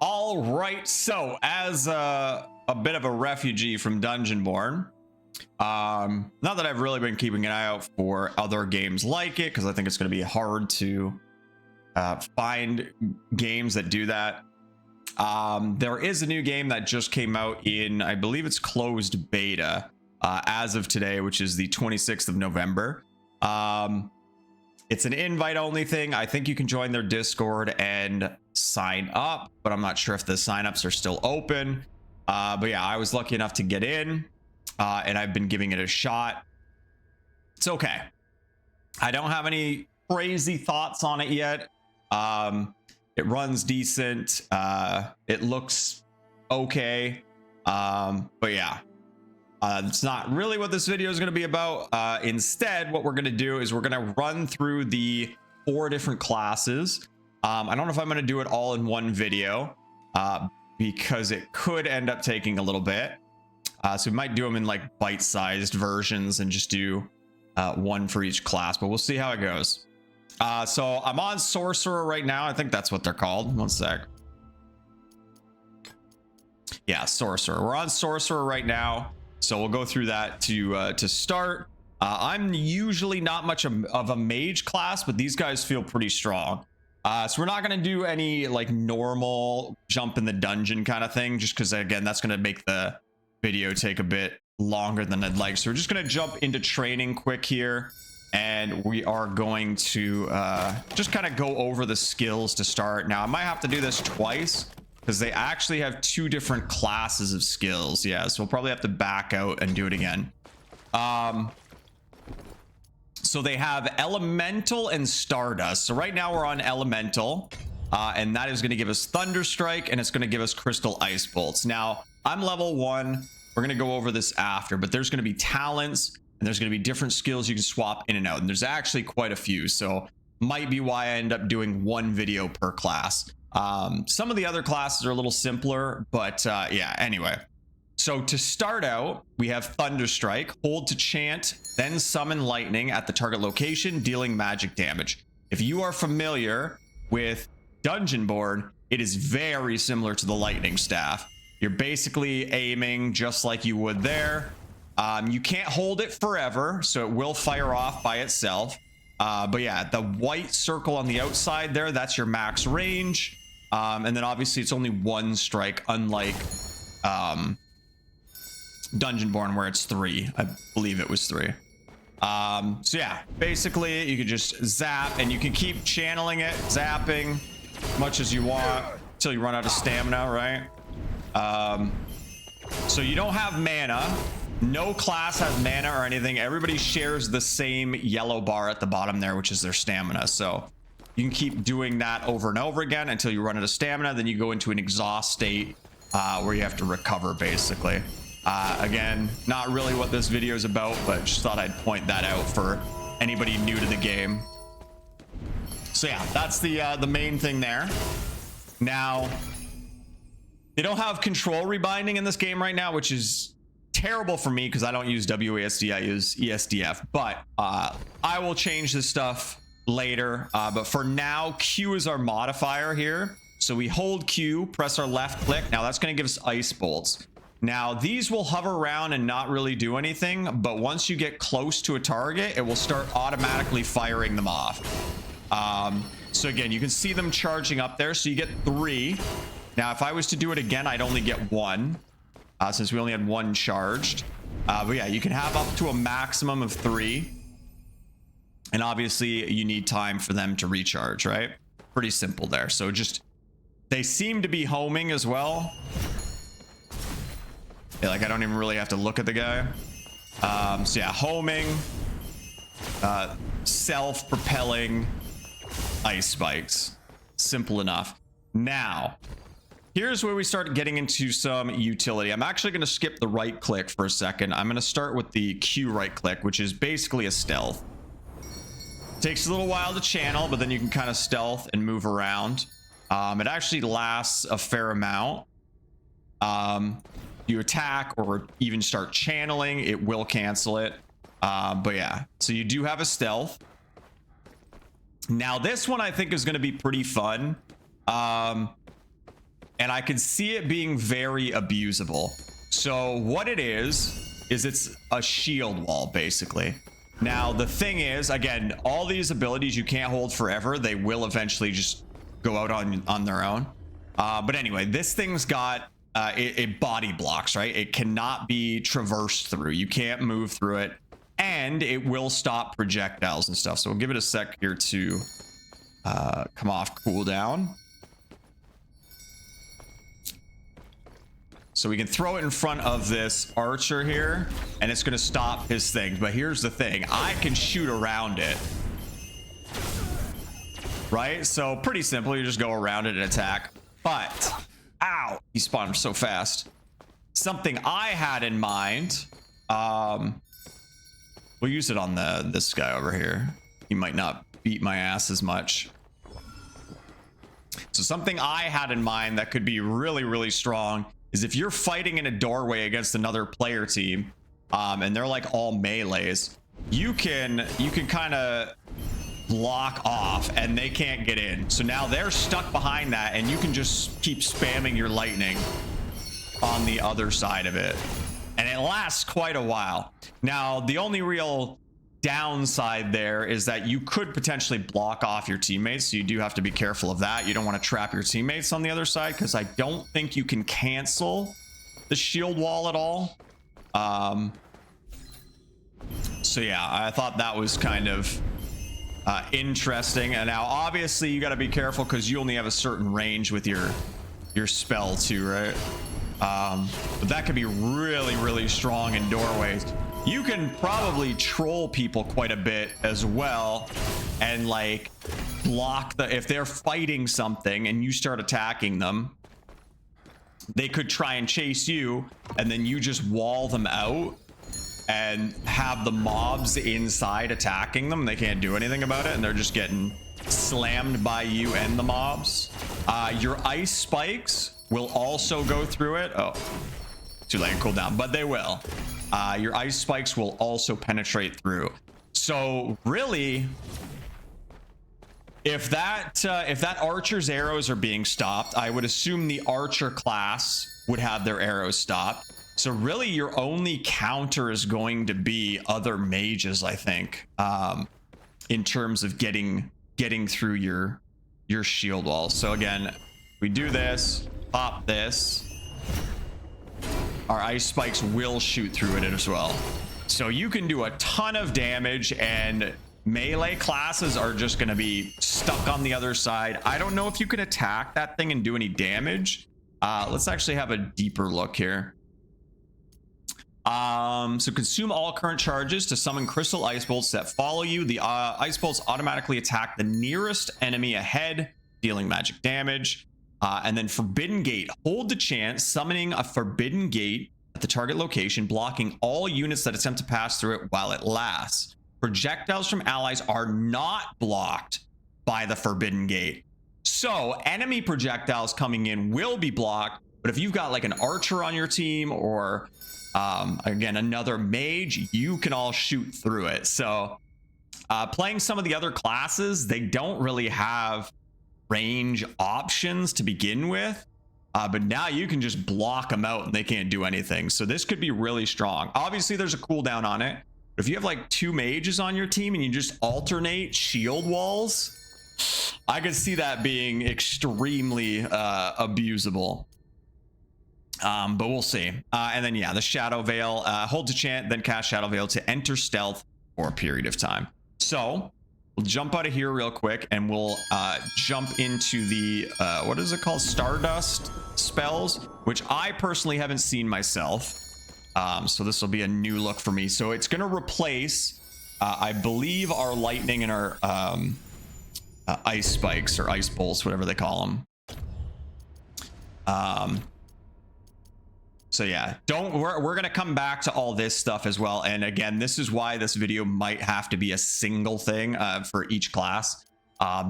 All right, so as a bit of a refugee from Dungeonborn, not that I've really been keeping an eye out for other games like it, because I think it's going to be hard to find games that do that. There is a new game that just came out in, I believe it's closed beta as of today, which is the 26th of November. It's an invite only thing. I think you can join their Discord and sign up, but I'm not sure if the signups are still open. But yeah, I was lucky enough to get in and I've been giving it a shot. It's okay. I don't have any crazy thoughts on it yet. It runs decent. It looks okay. But yeah. It's not really what this video is going to be about. Instead, what we're going to do is we're going to run through the 4 different classes. I don't know if I'm going to do it all in one video because it could end up taking a little bit. So we might do them in like bite-sized versions and just do one for each class, but we'll see how it goes. So I'm on Sorcerer right now. I think that's what they're called. One sec. Yeah, Sorcerer. We're on Sorcerer right now. So we'll go through that to start. I'm usually not much of a mage class, but these guys feel pretty strong. So we're not going to do any like normal jump in the dungeon kind of thing, just because again, that's going to make the video take a bit longer than I'd like. So we're just going to jump into training quick here. And we are going to just kind of go over the skills to start. Now I might have to do this twice, because they actually have 2 different classes of skills. Yeah, so we'll probably have to back out and do it again. So they have Elemental and Stardust. So right now we're on Elemental, and that is going to give us Thunder Strike, and it's going to give us Crystal Ice Bolts. Now, I'm level 1. We're going to go over this after, but there's going to be talents, and there's going to be different skills you can swap in and out. And there's actually quite a few, so might be why I end up doing 1 video per class. Some of the other classes are a little simpler, but yeah, anyway. So to start out, we have Thunder Strike, hold to chant, then summon lightning at the target location, dealing magic damage. If you are familiar with Dungeonborn, it is very similar to the lightning staff. You're basically aiming just like you would there. You can't hold it forever, so it will fire off by itself. But yeah, the white circle on the outside there, that's your max range. And then obviously it's only 1 strike, unlike Dungeonborn where it's 3. I believe it was 3. So yeah, basically you can just zap and you can keep channeling it, zapping much as you want until you run out of stamina, right? So you don't have mana. No class has mana or anything. Everybody shares the same yellow bar at the bottom there, which is their stamina. So you can keep doing that over and over again until you run out of stamina. Then you go into an exhaust state where you have to recover, basically. Again, not really what this video is about, but just thought I'd point that out for anybody new to the game. So yeah, that's the main thing there. Now, they don't have control rebinding in this game right now, which is terrible for me because I don't use WASD, I use ESDF. But I will change this stuff later. But for now, Q is our modifier here. So we hold Q, press our left click. Now that's going to give us ice bolts. Now these will hover around and not really do anything, but once you get close to a target, it will start automatically firing them off. So again, you can see them charging up there. So you get 3. Now, if I was to do it again, I'd only get 1, since we only had 1 charged. But yeah, you can have up to a maximum of 3. And obviously you need time for them to recharge, right? Pretty simple there. So just, they seem to be homing as well. Yeah, like I don't even really have to look at the guy. So yeah, homing, self-propelling ice spikes. Simple enough. Now, here's where we start getting into some utility. I'm actually going to skip the right click for a second. I'm going to start with the Q right click, which is basically a stealth. Takes a little while to channel, but then you can kind of stealth and move around. It actually lasts a fair amount. You attack or even start channeling, it will cancel it. But yeah, so you do have a stealth. Now this one I think is going to be pretty fun. And and I can see it being very abusable. So what it is it's a shield wall, basically. Now, the thing is, again, all these abilities you can't hold forever. They will eventually just go out on their own. But anyway, this thing's got it body blocks, right? It cannot be traversed through. You can't move through it, and it will stop projectiles and stuff. So we'll give it a sec here to come off cooldown. So we can throw it in front of this archer here, and it's going to stop his thing. But here's the thing. I can shoot around it. Right? So pretty simple. You just go around it and attack. But, ow, he spawned so fast. Something I had in mind. We'll use it on this guy over here. He might not beat my ass as much. So something I had in mind that could be really, really strong is if you're fighting in a doorway against another player team, and they're like all melees, you can kind of block off and they can't get in. So now they're stuck behind that, and you can just keep spamming your lightning on the other side of it, and it lasts quite a while. Now, the only real downside there is that you could potentially block off your teammates, so you do have to be careful of that. You don't want to trap your teammates on the other side, because I don't think you can cancel the shield wall at all. So yeah, I thought that was kind of interesting. And now obviously you got to be careful because you only have a certain range with your spell too, right? But that could be really, really strong in doorways. You can probably troll people quite a bit as well, and like block if they're fighting something and you start attacking them, they could try and chase you, and then you just wall them out and have the mobs inside attacking them. They can't do anything about it, and they're just getting slammed by you and the mobs. Your ice spikes will also go through it. Oh, too late, cool down, but they will. Your ice spikes will also penetrate through. So really, if that archer's arrows are being stopped, I would assume the archer class would have their arrows stopped. So really, your only counter is going to be other mages, I think, in terms of getting through your shield wall. So again, we do this, pop this. Our ice spikes will shoot through it as well. So you can do a ton of damage, and melee classes are just going to be stuck on the other side. I don't know if you can attack that thing and do any damage. Let's actually have a deeper look here. So consume all current charges to summon crystal ice bolts that follow you. The ice bolts automatically attack the nearest enemy ahead, dealing magic damage. And then Forbidden Gate. Hold the chance, summoning a Forbidden Gate at the target location, blocking all units that attempt to pass through it while it lasts. Projectiles from allies are not blocked by the Forbidden Gate. So enemy projectiles coming in will be blocked, but if you've got like an archer on your team, or again, another mage, you can all shoot through it. So playing some of the other classes, they don't really have range options to begin with, but now you can just block them out and they can't do anything. So this could be really strong. Obviously there's a cooldown on it, but if you have like 2 mages on your team and you just alternate shield walls, I could see that being extremely abusable. But we'll see. And then yeah, the Shadow Veil, hold to chant, then cast Shadow Veil to enter stealth for a period of time. So we'll jump out of here real quick, and we'll jump into the what is it called, Stardust spells, which I personally haven't seen myself. So this will be a new look for me. So it's going to replace I believe our lightning and our ice spikes, or ice bolts, whatever they call them. So yeah, we're gonna come back to all this stuff as well. And again, this is why this video might have to be a single thing for each class.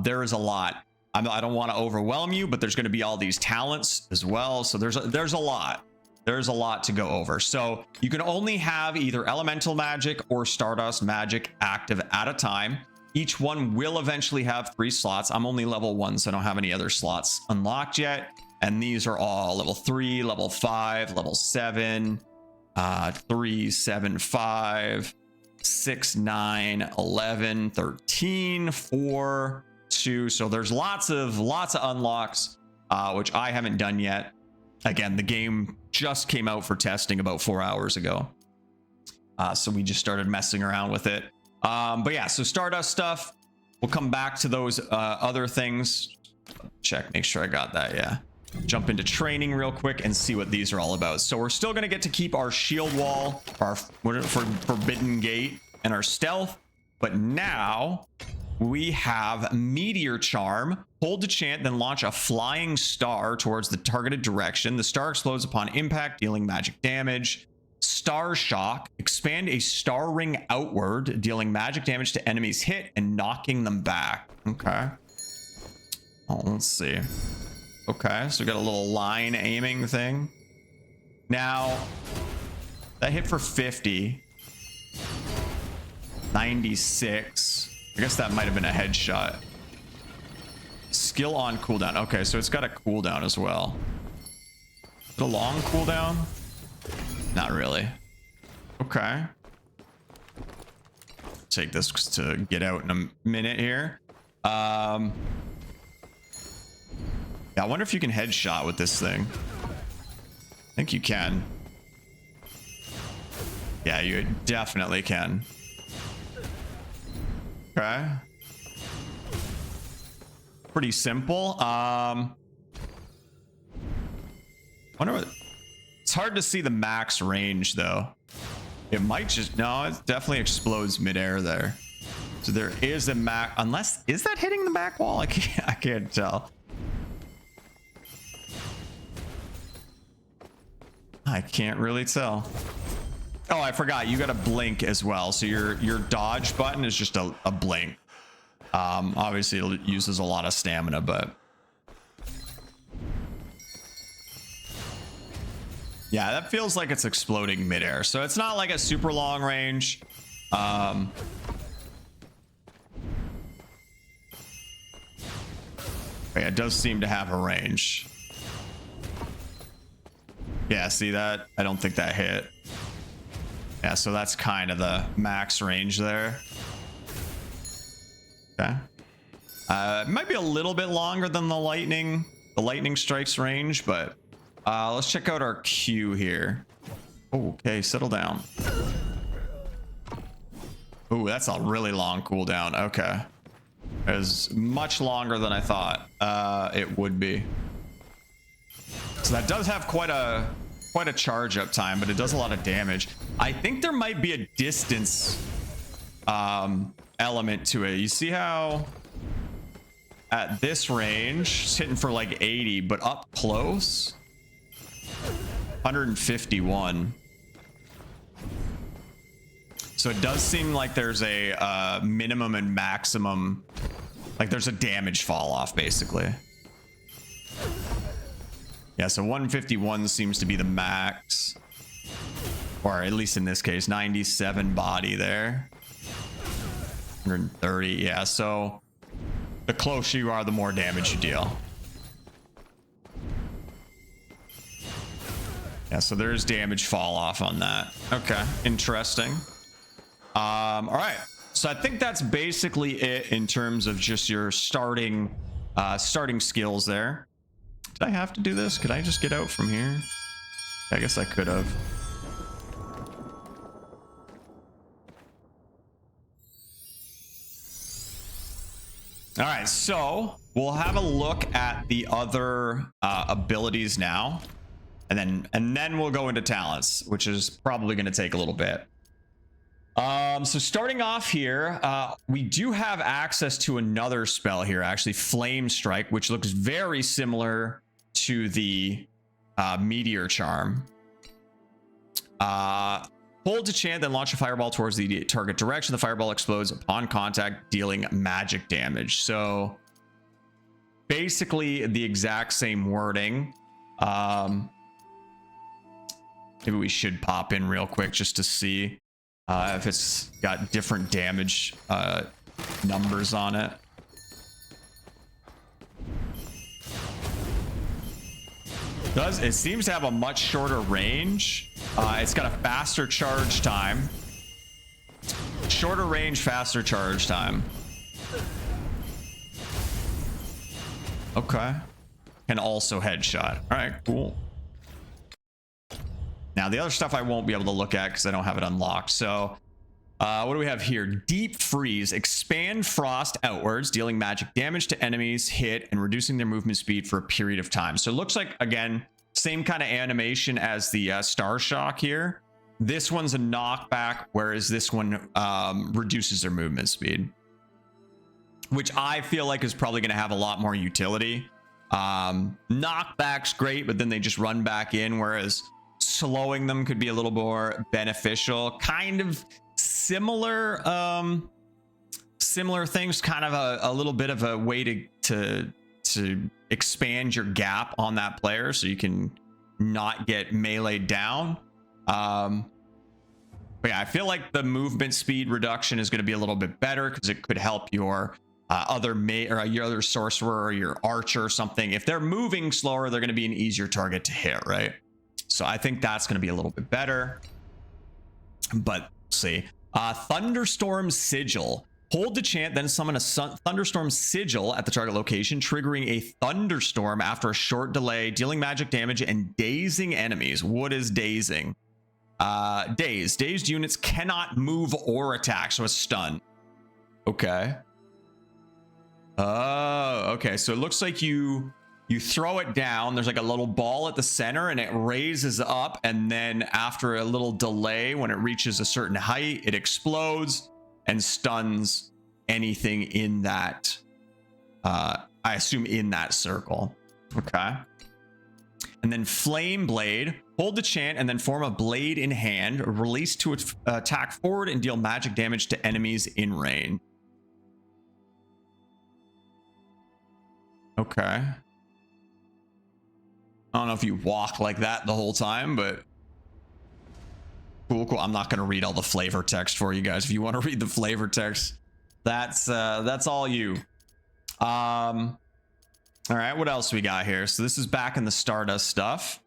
There is a lot. I don't want to overwhelm you, but there's going to be all these talents as well. So there's a lot. There's a lot to go over. So you can only have either elemental magic or stardust magic active at a time. Each one will eventually have 3 slots. I'm only level 1, so I don't have any other slots unlocked yet. And these are all level 3, level 5, level 7, 3, 7, 5, 6, 9, 11, 13, 4, 2. So there's lots of unlocks, which I haven't done yet. Again, the game just came out for testing about 4 hours ago. So we just started messing around with it. But yeah, so Stardust stuff. We'll come back to those other things. Check, make sure I got that. Yeah. Jump into training real quick and see what these are all about. So we're still going to get to keep our shield wall, our forbidden gate, and our stealth. But now we have Meteor Charm. Hold to chant, then launch a flying star towards the targeted direction. The star explodes upon impact, dealing magic damage. Star Shock. Expand a star ring outward, dealing magic damage to enemies hit and knocking them back. Okay. Oh, let's see. Okay, so we got a little line aiming thing. Now, that hit for 50. 96. I guess that might have been a headshot. Skill on cooldown. Okay, so it's got a cooldown as well. Is it a long cooldown? Not really. Okay. Take this to get out in a minute here. Yeah, I wonder if you can headshot with this thing. I think you can. Yeah, you definitely can. Okay. Pretty simple. Wonder what... It's hard to see the max range though. It might just... No, it definitely explodes midair there. So there is a max... Unless... Is that hitting the back wall? I can't tell. I can't really tell. Oh, I forgot. You got a blink as well. So your dodge button is just a blink. Obviously, it uses a lot of stamina, but... Yeah, that feels like it's exploding midair. So it's not like a super long range. Yeah, it does seem to have a range. Yeah, see that? I don't think that hit. Yeah, so that's kind of the max range there. Okay. It might be a little bit longer than the lightning strikes range, but let's check out our Q here. Okay, settle down. Ooh, that's a really long cooldown. Okay. It's much longer than I thought it would be. So that does have quite a charge up time, but it does a lot of damage. I think there might be a distance element to it. You see how at this range it's hitting for like 80, but up close 151. So it does seem like there's a minimum and maximum, like there's a damage fall off basically. Yeah, so 151 seems to be the max, or at least in this case 97 body there, 130. Yeah, so the closer you are, the more damage you deal. Yeah, so there's damage fall off on that. Okay, interesting. All right, so I think that's basically it in terms of just your starting skills there. Did I have to do this? Could I just get out from here? I guess I could have. All right, so we'll have a look at the other abilities now, and then we'll go into talents, which is probably going to take a little bit. So starting off here, we do have access to another spell here, actually Flame Strike, which looks very similar to the Meteor Charm. Hold to chant, then launch a fireball towards the target direction. The fireball explodes upon contact, dealing magic damage. So basically the exact same wording. Maybe we should pop in real quick just to see if it's got different damage numbers on it. It seems to have a much shorter range. It's got a faster charge time. Shorter range, faster charge time. Okay. Can also headshot. All right, cool. Now, the other stuff I won't be able to look at because I don't have it unlocked. So, what do we have here? Deep Freeze. Expand Frost outwards, dealing magic damage to enemies hit and reducing their movement speed for a period of time. So it looks like, again, same kind of animation as the Star Shock here. This one's a knockback, whereas this one reduces their movement speed, which I feel like is probably going to have a lot more utility. Knockback's great, but then they just run back in, whereas slowing them could be a little more beneficial. Kind of similar things, kind of a little bit of a way to expand your gap on that player so you can not get meleeed down. But yeah, I feel like the movement speed reduction is going to be a little bit better because it could help your your other sorcerer or your archer or something. If they're moving slower, they're going to be an easier target to hit, right? So I think that's going to be a little bit better. But let's see. Thunderstorm Sigil. Hold the chant, then summon a thunderstorm sigil at the target location, triggering a thunderstorm after a short delay, dealing magic damage and dazing enemies. What is dazing? Dazed units cannot move or attack, so it's stun. Okay. Oh, okay. So it looks like you throw it down. There's like a little ball at the center and it raises up, and then after a little delay, when it reaches a certain height, it explodes and stuns anything in that, I assume in that circle. Okay. And then Flame Blade. Hold the chant and then form a blade in hand. Release to attack forward and deal magic damage to enemies in range. Okay. I don't know if you walk like that the whole time, but cool. I'm not going to read all the flavor text for you guys. If you want to read the flavor text, that's all you. All right, what else we got here? So this is back in the Stardust stuff.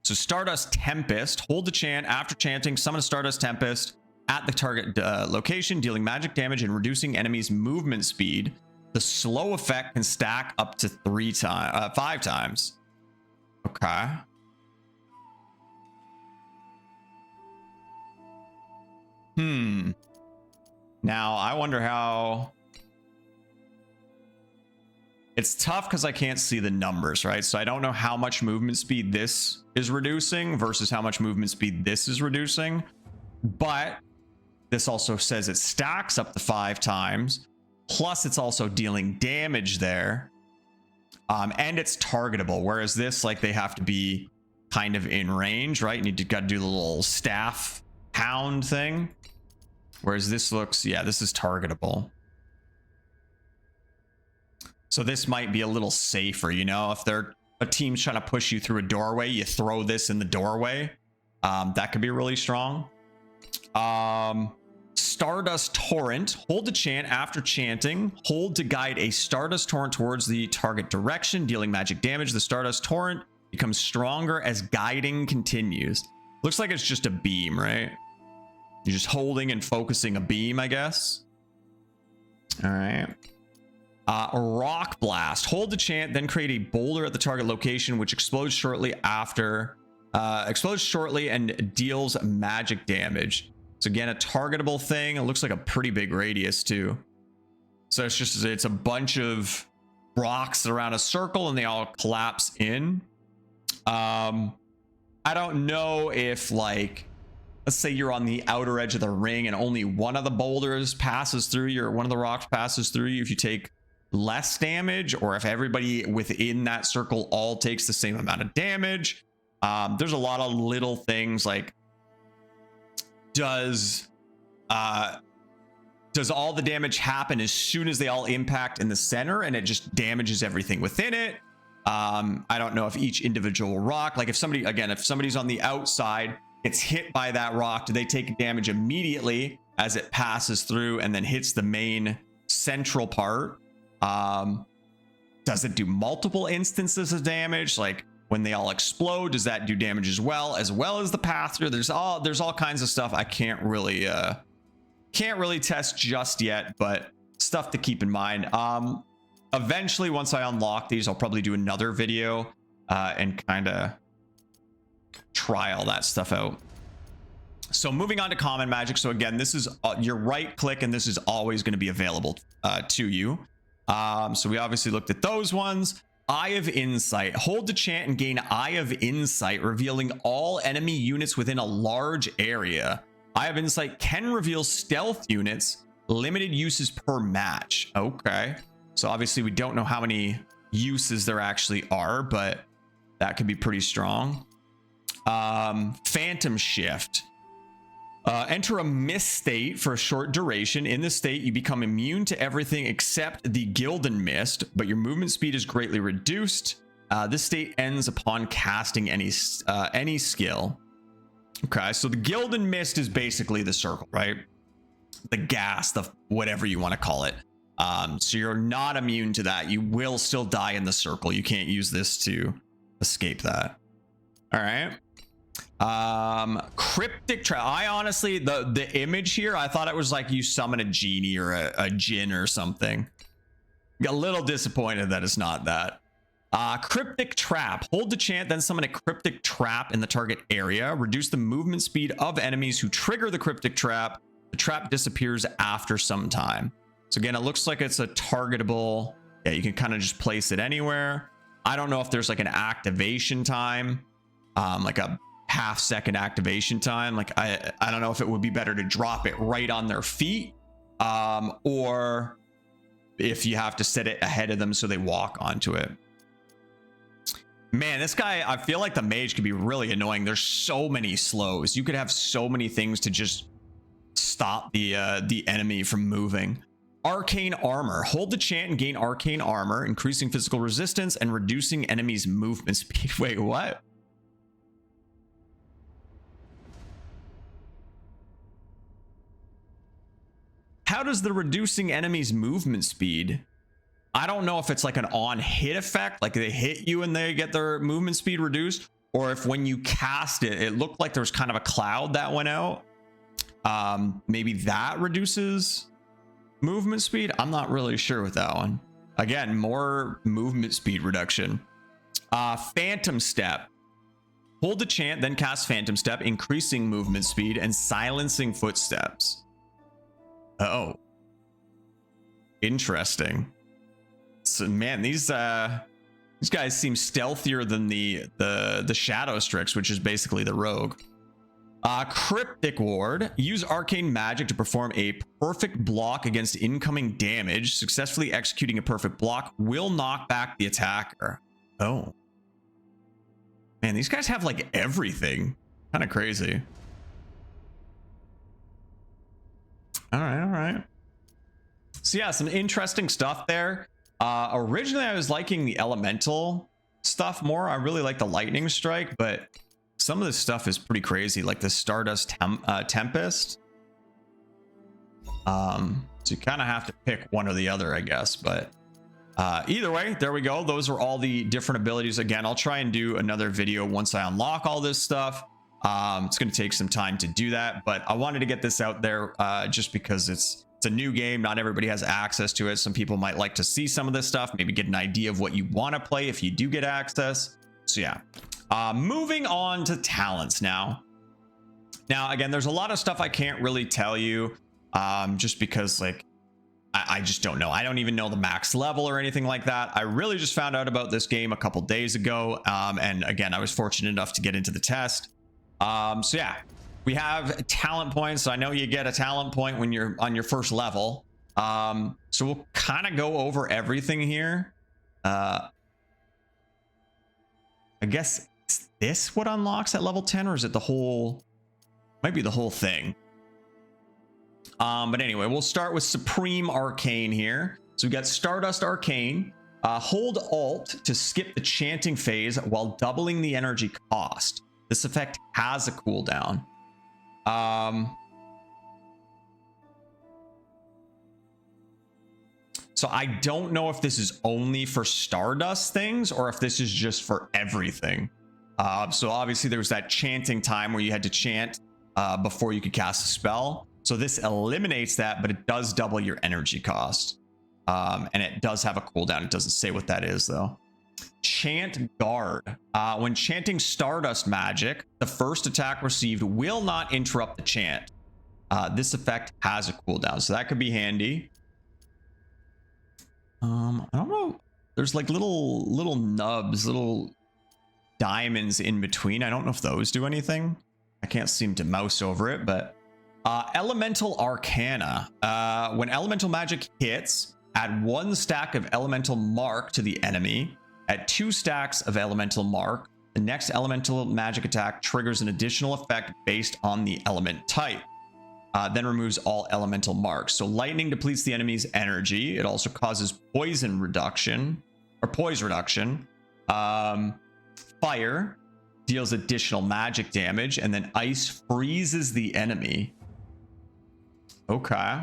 So Stardust Tempest. Hold the chant. After chanting, summon a Stardust Tempest at the target location, dealing magic damage and reducing enemies' movement speed. The slow effect can stack up to 5 times. Okay. Now, I wonder how... It's tough because I can't see the numbers, right? So I don't know how much movement speed this is reducing versus how much movement speed this is reducing. But this also says it stacks up to 5 times. Plus, it's also dealing damage there. And it's targetable. Whereas this, like, they have to be kind of in range, right? You got to do the little staff hound thing. Whereas this looks, yeah, this is targetable. So this might be a little safer, you know? If a team's trying to push you through a doorway, you throw this in the doorway. That could be really strong. Stardust Torrent. Hold the chant. After chanting, hold to guide a Stardust Torrent towards the target direction, dealing magic damage. The Stardust Torrent becomes stronger as guiding continues. Looks like it's just a beam, right? You're just holding and focusing a beam, I guess. All right. Rock Blast. Hold the chant, then create a boulder at the target location, which explodes shortly after. Explodes shortly and deals magic damage. So again, a targetable thing. It looks like a pretty big radius too. So it's a bunch of rocks around a circle and they all collapse in. I don't know if, like, let's say you're on the outer edge of the ring and only one of the boulders passes through you, or one of the rocks passes through you, if you take less damage, or if everybody within that circle all takes the same amount of damage. There's a lot of little things like, does all the damage happen as soon as they all impact in the center and it just damages everything within it? I don't know if each individual rock, like if somebody's on the outside, gets hit by that rock, do they take damage immediately as it passes through and then hits the main central part? Does it do multiple instances of damage? Like, when they all explode, does that do damage as well as the path through? There's all kinds of stuff I can't really test just yet, but stuff to keep in mind. Eventually, once I unlock these, I'll probably do another video and kind of try all that stuff out. So moving on to common magic. So again, this is your right click, and this is always going to be available to you. So we obviously looked at those ones. Eye of Insight. Hold to chant and gain Eye of Insight, revealing all enemy units within a large area. Eye of Insight can reveal stealth units, limited uses per match. Okay. So obviously we don't know how many uses there actually are, but that could be pretty strong. Phantom Shift. Enter a mist state for a short duration. In this state, you become immune to everything except the Gildan Mist, but your movement speed is greatly reduced. This state ends upon casting any skill. Okay, so the Gildan Mist is basically the circle, right? The gas, the whatever you want to call it. So you're not immune to that. You will still die in the circle. You can't use this to escape that. All right. Cryptic trap. I honestly, the image here, I thought it was like you summon a genie or a djinn or something. Got a little disappointed that it's not that. Cryptic trap. Hold the chant, then summon a cryptic trap in the target area. Reduce the movement speed of enemies who trigger the cryptic trap. The trap disappears after some time. So again, it looks like it's a targetable. Yeah, you can kind of just place it anywhere. I don't know if there's like an activation time, like a half-second activation time. Like I don't know if it would be better to drop it right on their feet, or if you have to set it ahead of them so they walk onto it. Man, this guy, I feel like the mage could be really annoying. There's so many slows. You could have so many things to just stop the enemy from moving. Arcane Armor. Hold the chant and gain Arcane Armor, increasing physical resistance and reducing enemies' movement speed. Wait, what? How does the reducing enemies' movement speed? I don't know if it's like an on-hit effect, like they hit you and they get their movement speed reduced, or if when you cast it, it looked like there was kind of a cloud that went out. Maybe that reduces movement speed. I'm not really sure with that one. Again, more movement speed reduction. Phantom Step. Hold the chant, then cast Phantom Step, increasing movement speed and silencing footsteps. Oh, interesting. So man, these guys seem stealthier than the Shadow Strix, which is basically the rogue. Cryptic Ward. Use arcane magic to perform a perfect block against incoming damage. Successfully executing a perfect block will knock back the attacker. Oh man, these guys have like everything. Kind of crazy. All right. So yeah, some interesting stuff there. Originally I was liking the elemental stuff more. I really like the lightning strike, but some of this stuff is pretty crazy, like the Stardust Tempest. So you kind of have to pick one or the other, I guess. But either way, there we go. Those are all the different abilities. Again, I'll try and do another video once I unlock all this stuff. It's going to take some time to do that, but I wanted to get this out there just because it's a new game. Not everybody has access to it. Some people might like to see some of this stuff, maybe get an idea of what you want to play if you do get access. So yeah. Moving on to talents now. Now, again, there's a lot of stuff I can't really tell you just because like, I just don't know. I don't even know the max level or anything like that. I really just found out about this game a couple days ago. And again, I was fortunate enough to get into the test. So yeah, we have talent points. So I know you get a talent point when you're on your first level. So we'll kind of go over everything here. I guess is this what unlocks at level 10, or is it the whole, might be the whole thing. But anyway, we'll start with Supreme Arcane here. So we got Stardust Arcane. Hold Alt to skip the chanting phase while doubling the energy cost. This effect has a cooldown. So I don't know if this is only for Stardust things or if this is just for everything. So obviously there was that chanting time where you had to chant before you could cast a spell. So this eliminates that, but it does double your energy cost. And it does have a cooldown. It doesn't say what that is though. Chant Guard. When chanting Stardust magic, the first attack received will not interrupt the chant. This effect has a cooldown, so that could be handy. I don't know. There's like little nubs, little diamonds in between. I don't know if those do anything. I can't seem to mouse over it, but Elemental Arcana. When elemental magic hits, add 1 stack of elemental mark to the enemy. At 2 stacks of elemental mark, the next elemental magic attack triggers an additional effect based on the element type. Then removes all elemental marks. So lightning depletes the enemy's energy. It also causes poison reduction or poise reduction. Fire deals additional magic damage, and then ice freezes the enemy. Okay.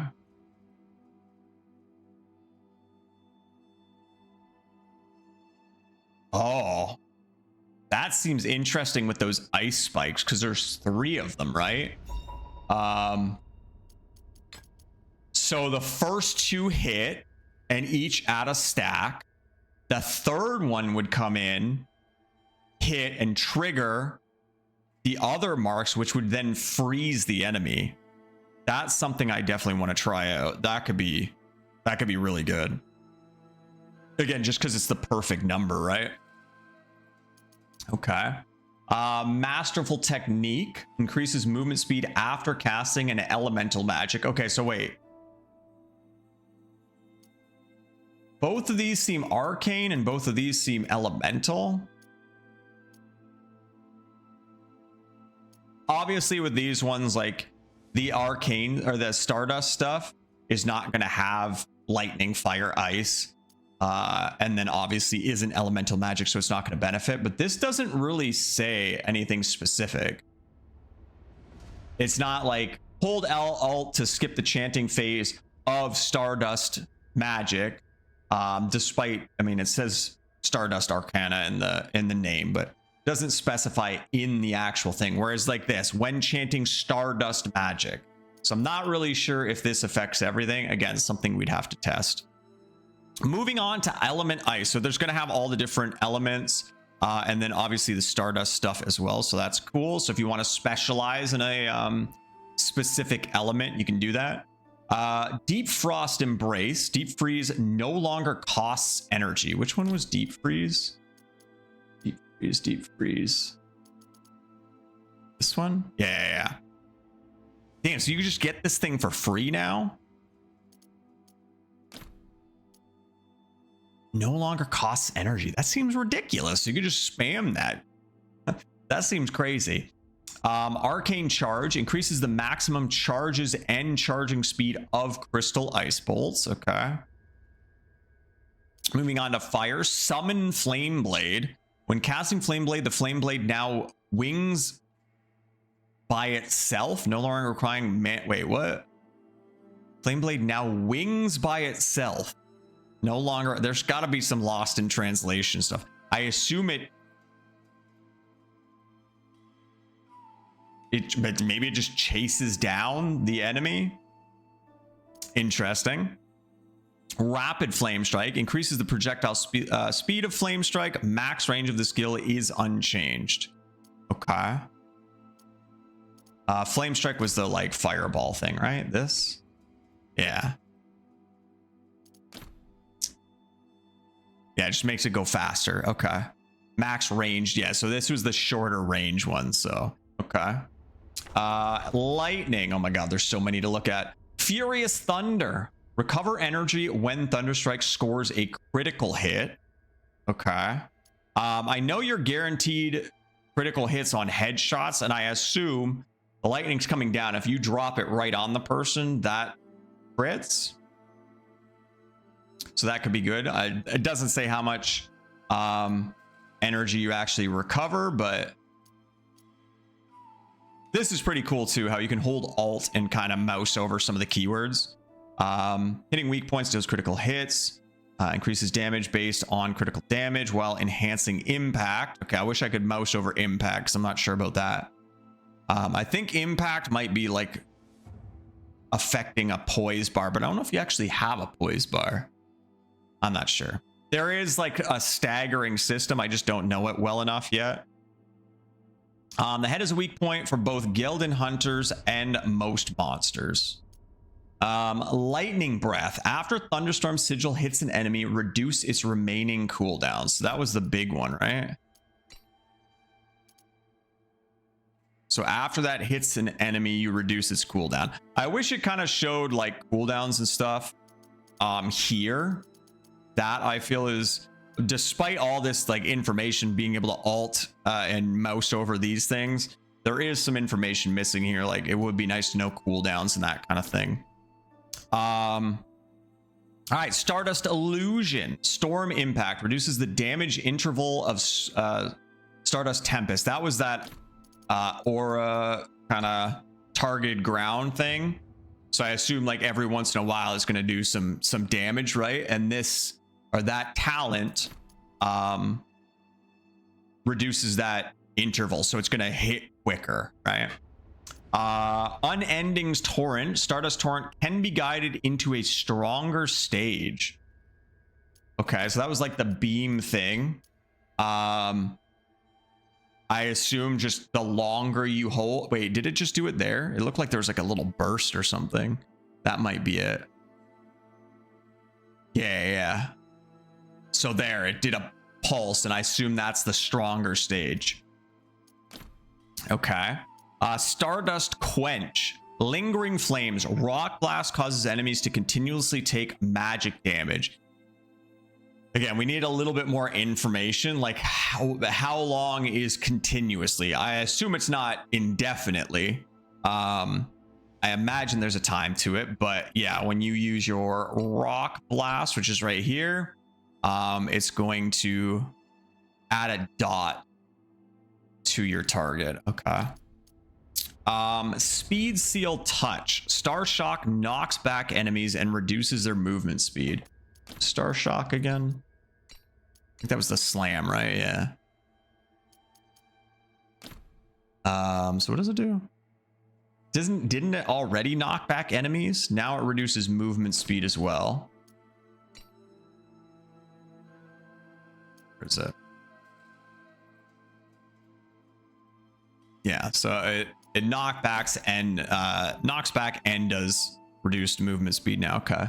Oh, that seems interesting with those ice spikes because there's 3 of them, right? So the first 2 hit and each add a stack. The third one would come in, hit, and trigger the other marks, which would then freeze the enemy. That's something I definitely want to try out. That could be really good. Again, just because it's the perfect number, right? Okay. Masterful Technique increases movement speed after casting an elemental magic. Okay, so wait. Both of these seem arcane and both of these seem elemental. Obviously with these ones, like the arcane or the Stardust stuff is not going to have lightning, fire, ice. And then obviously isn't elemental magic, so it's not going to benefit. But this doesn't really say anything specific. It's not like hold L alt to skip the chanting phase of Stardust magic. Despite, I mean, it says Stardust Arcana in the name, but doesn't specify in the actual thing. Whereas like this, when chanting Stardust magic. So I'm not really sure if this affects everything. Again, something we'd have to test. Moving on to element ice. So there's going to have all the different elements and then obviously the Stardust stuff as well. So that's cool. So if you want to specialize in a specific element, you can do that. Deep Frost Embrace. Deep Freeze no longer costs energy. Which one was Deep Freeze? Deep Freeze. This one? Yeah. Damn, so you can just get this thing for free now? No longer costs energy. That seems ridiculous. You could just spam that. That seems crazy. Arcane Charge increases the maximum charges and charging speed of Crystal Ice Bolts. Okay. Moving on to Fire. Summon Flame Blade. When casting Flame Blade, the Flame Blade now wings by itself, no longer requiring wait, what? Flame Blade now wings by itself. No longer, there's got to be some lost in translation stuff. I assume but maybe it just chases down the enemy. Interesting. Rapid Flame Strike increases the projectile speed of Flame Strike. Max range of the skill is unchanged. Okay. Flame Strike was the like fireball thing, right? This? Yeah. Yeah, it just makes it go faster. Okay. Max range. Yeah, so this was the shorter range one. So, okay. Lightning. Oh my God, there's so many to look at. Furious Thunder. Recover energy when Thunderstrike scores a critical hit. Okay. I know you're guaranteed critical hits on headshots, and I assume the lightning's coming down. If you drop it right on the person, that crits. So that could be good. It doesn't say how much energy you actually recover, but this is pretty cool too, how you can hold Alt and kind of mouse over some of the keywords. Hitting weak points deals critical hits. Increases damage based on critical damage while enhancing impact. Okay, I wish I could mouse over impact because I'm not sure about that. I think impact might be like affecting a poise bar, but I don't know if you actually have a poise bar. I'm not sure. There is like a staggering system. I just don't know it well enough yet. The head is a weak point for both Gildan Hunters and most monsters. Lightning Breath. After Thunderstorm Sigil hits an enemy, reduce its remaining cooldowns. So that was the big one, right? So after that hits an enemy, you reduce its cooldown. I wish it kind of showed like cooldowns and stuff here. That I feel is, despite all this like information, being able to alt and mouse over these things, there is some information missing here. Like it would be nice to know cooldowns and that kind of thing. All right, Stardust Illusion. Storm Impact reduces the damage interval of Stardust Tempest. That was that aura kind of targeted ground thing. So I assume like every once in a while it's going to do some damage, right? And this or that talent reduces that interval, so it's going to hit quicker, right? Unending's Torrent. Stardust Torrent can be guided into a stronger stage. Okay, so that was like the beam thing. I assume just the longer you hold. Wait, did it just do it there? It looked like there was like a little burst or something. That might be it. Yeah. So there, it did a pulse, and I assume that's the stronger stage. Okay. Stardust Quench. Lingering Flames. Rock Blast causes enemies to continuously take magic damage. Again, we need a little bit more information, like how long is continuously? I assume it's not indefinitely. I imagine there's a time to it, but yeah, when you use your Rock Blast, which is right here, it's going to add a dot to your target. Okay. Speed Seal Touch. Star Shock knocks back enemies and reduces their movement speed. Star Shock again. I think that was the slam, right? Yeah. So what does it do? Didn't it already knock back enemies? Now it reduces movement speed as well. Where is it? Yeah, so it knocks back and does reduced movement speed now. Okay.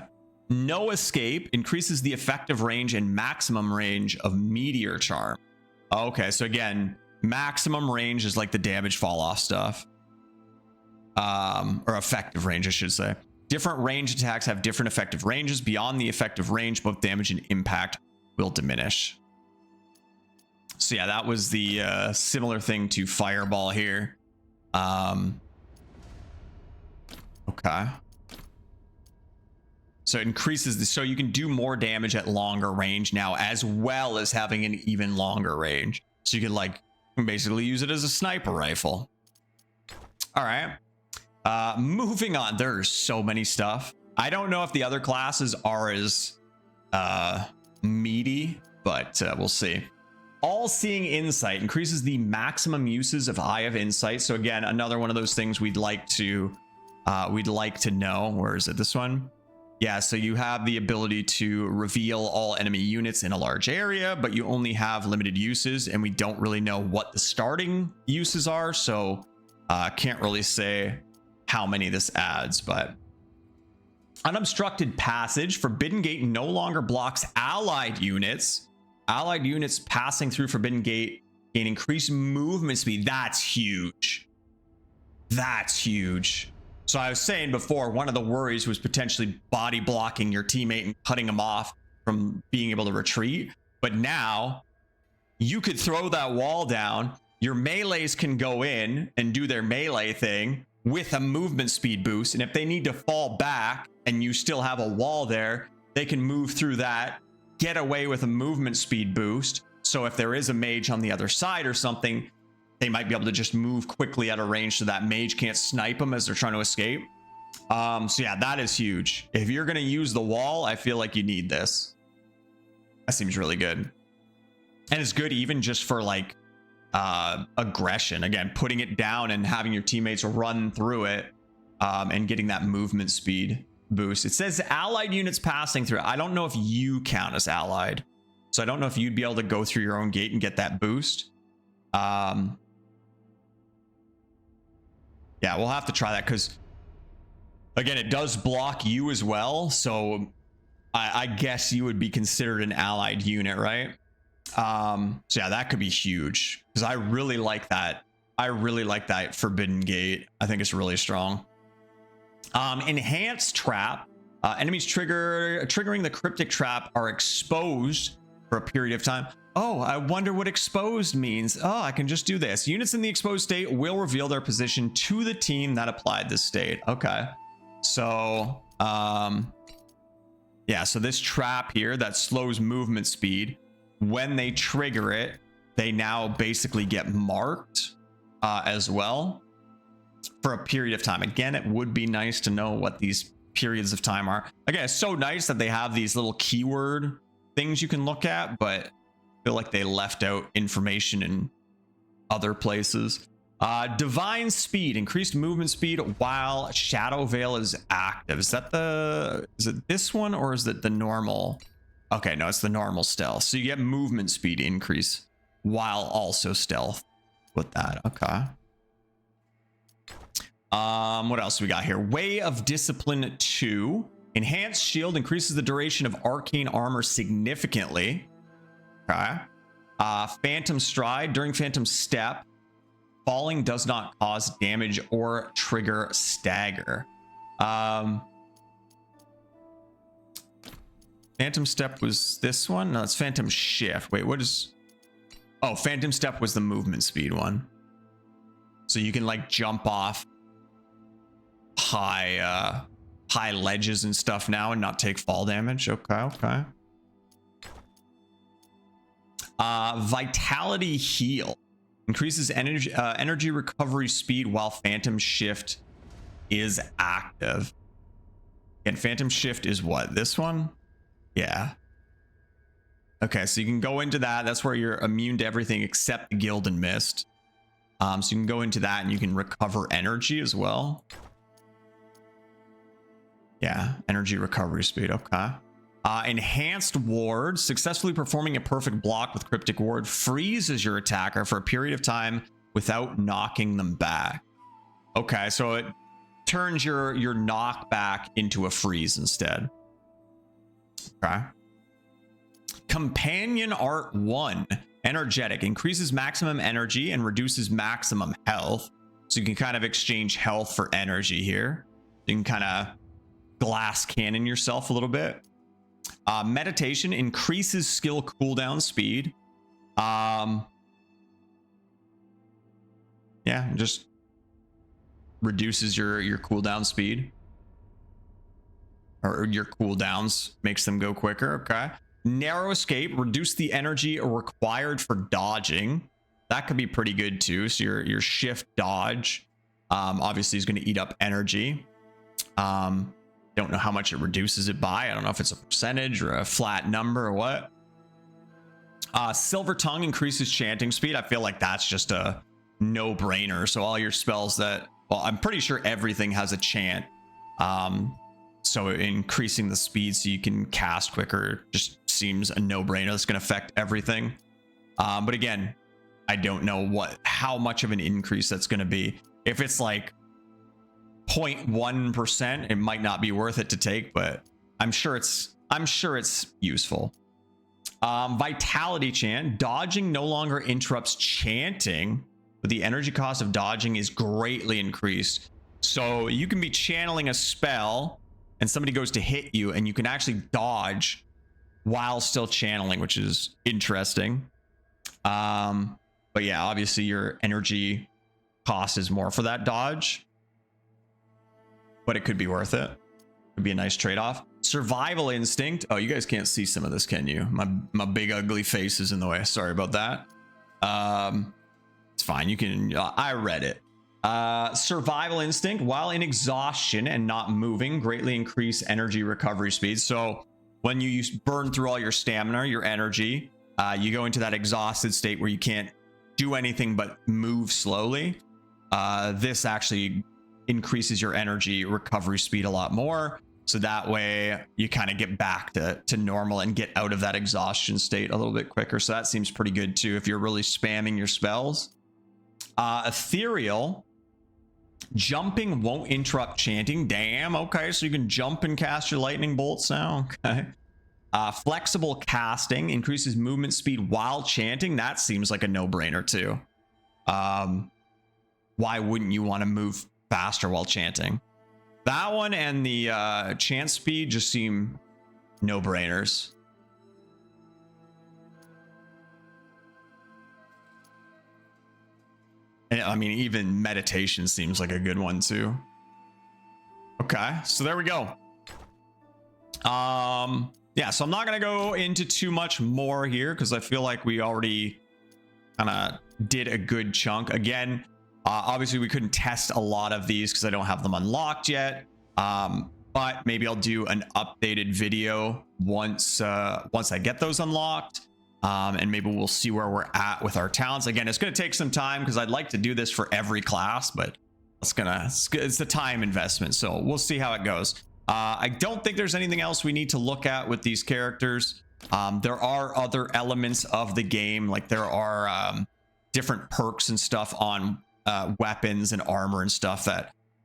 No Escape increases the effective range and maximum range of Meteor Charm. Okay, so again, maximum range is like the damage fall off stuff. Or effective range, I should say. Different range attacks have different effective ranges. Beyond the effective range, both damage and impact will diminish. So yeah, that was the similar thing to Fireball here. Okay. So it increases so you can do more damage at longer range now, as well as having an even longer range. So you can like basically use it as a sniper rifle. All right. Moving on. There's so many stuff. I don't know if the other classes are as meaty, but we'll see. All-Seeing Insight increases the maximum uses of Eye of Insight. So again, another one of those things we'd like to know. Where is it? This one? Yeah, so you have the ability to reveal all enemy units in a large area, but you only have limited uses, and we don't really know what the starting uses are, so can't really say how many this adds. But Unobstructed Passage. Forbidden Gate no longer blocks allied units. Allied units passing through Forbidden Gate gain increased movement speed. That's huge. That's huge. So I was saying before, one of the worries was potentially body blocking your teammate and cutting him off from being able to retreat. But now you could throw that wall down. Your melees can go in and do their melee thing with a movement speed boost. And if they need to fall back and you still have a wall there, they can move through that, get away with a movement speed boost. So if there is a mage on the other side or something, they might be able to just move quickly out of range so that mage can't snipe them as they're trying to escape. So yeah, that is huge. If you're gonna use the wall, I feel like you need this. That seems really good. And it's good even just for like aggression. Again, putting it down and having your teammates run through it, and getting that movement speed boost. It says allied units passing through. I don't know if you count as allied. So I don't know if you'd be able to go through your own gate and get that boost. Yeah, we'll have to try that because again, it does block you as well. So I guess you would be considered an allied unit, right? So yeah, that could be huge because I really like that. I really like that Forbidden Gate. I think it's really strong. Enhanced Trap. Enemies triggering the Cryptic Trap are exposed for a period of time. Oh, I wonder what exposed means. Oh, I can just do this. Units in the exposed state will reveal their position to the team that applied the state. Okay. So, yeah, so this trap here that slows movement speed, when they trigger it, they now basically get marked as well for a period of time. Again, it would be nice to know what these periods of time are. Again, it's so nice that they have these little keyword things you can look at, but I feel like they left out information in other places. Divine Speed, increased movement speed while Shadow Veil is active. Is it this one or is it the normal? Okay, no, it's the normal stealth. So you get movement speed increase while also stealth with that. Okay. What else we got here? Way of Discipline 2. Enhanced Shield increases the duration of arcane armor significantly. Okay. Phantom Stride. During Phantom Step, falling does not cause damage or trigger stagger. Phantom Step was this one? No, it's Phantom Shift. Wait, what is... Oh, Phantom Step was the movement speed one. So you can like jump off high ledges and stuff now and not take fall damage. Okay. Vitality Heal increases energy recovery speed while Phantom Shift is active. And Phantom Shift is what? This one? Yeah. Okay, so you can go into that. That's where you're immune to everything except the Gildan Mist. So you can go into that and you can recover energy as well. Yeah, energy recovery speed. Okay. Enhanced Ward. Successfully performing a perfect block with Cryptic Ward freezes your attacker for a period of time without knocking them back. Okay, so it turns your knockback into a freeze instead. Okay. Companion Art 1. Energetic. Increases maximum energy and reduces maximum health. So you can kind of exchange health for energy here. You can kind of glass cannon yourself a little bit. Meditation increases skill cooldown speed. Yeah, just reduces your cooldown speed. Or your cooldowns, makes them go quicker. Okay. Narrow Escape, reduce the energy required for dodging. That could be pretty good too. So your shift dodge obviously is going to eat up energy. Don't know how much it reduces it by. I don't know if it's a percentage or a flat number or what. Silver Tongue increases chanting speed. I feel like that's just a no-brainer. So all your spells that, well, I'm pretty sure everything has a chant. So increasing the speed so you can cast quicker just seems a no-brainer. That's going to affect everything. But again, I don't know how much of an increase that's going to be. If it's like 0.1%, it might not be worth it to take, but I'm sure it's useful. Vitality Chant. Dodging no longer interrupts chanting, but the energy cost of dodging is greatly increased. So you can be channeling a spell and somebody goes to hit you and you can actually dodge while still channeling, which is interesting. But yeah, obviously your energy cost is more for that dodge, but it could be worth it. It'd be a nice trade-off. Survival Instinct. Oh, you guys can't see some of this, can you? My big ugly face is in the way. Sorry about that. It's fine. You can, I read it. Survival instinct, while in exhaustion and not moving, greatly increase energy recovery speed. So when you burn through all your stamina, your energy, you go into that exhausted state where you can't do anything but move slowly. This actually increases your energy recovery speed a lot more. So that way you kind of get back to normal and get out of that exhaustion state a little bit quicker. So that seems pretty good too if you're really spamming your spells. Ethereal, jumping won't interrupt chanting. Damn, okay, so you can jump and cast your lightning bolts now. Okay. Flexible casting increases movement speed while chanting. That seems like a no-brainer too. Why wouldn't you want to move faster while chanting? That one and the chant speed just seem no-brainers. And I mean, even meditation seems like a good one too. Okay, so there we go. Yeah, so I'm not gonna go into too much more here because I feel like we already kind of did a good chunk. Again, obviously we couldn't test a lot of these because I don't have them unlocked yet. But maybe I'll do an updated video once I get those unlocked. And maybe we'll see where we're at with our talents. Again, it's going to take some time because I'd like to do this for every class, but it's the time investment. So we'll see how it goes. I don't think there's anything else we need to look at with these characters. There are other elements of the game, like there are different perks and stuff on weapons and armor and stuff.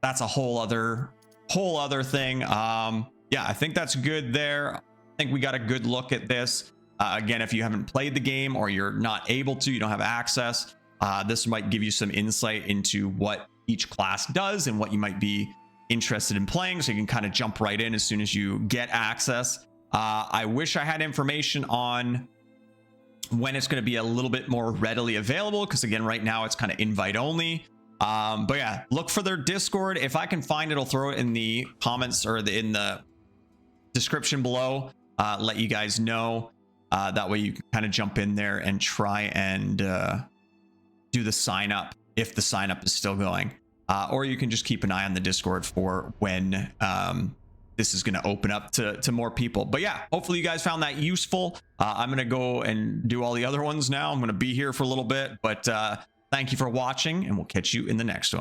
That's a whole other thing. Yeah, I think that's good there. I think we got a good look at this. Again, if you haven't played the game or you're not able to, you don't have access, this might give you some insight into what each class does and what you might be interested in playing, so you can kind of jump right in as soon as you get access. I wish I had information on when it's going to be a little bit more readily available, because again, right now it's kind of invite only. But yeah, look for their Discord. If I can find it, I'll throw it in the comments or in the description below. Let you guys know. That way you can kind of jump in there and try and do the sign up if the sign up is still going. Or you can just keep an eye on the Discord for when this is going to open up to more people. But yeah, hopefully you guys found that useful. I'm going to go and do all the other ones now. I'm going to be here for a little bit, but thank you for watching, and we'll catch you in the next one.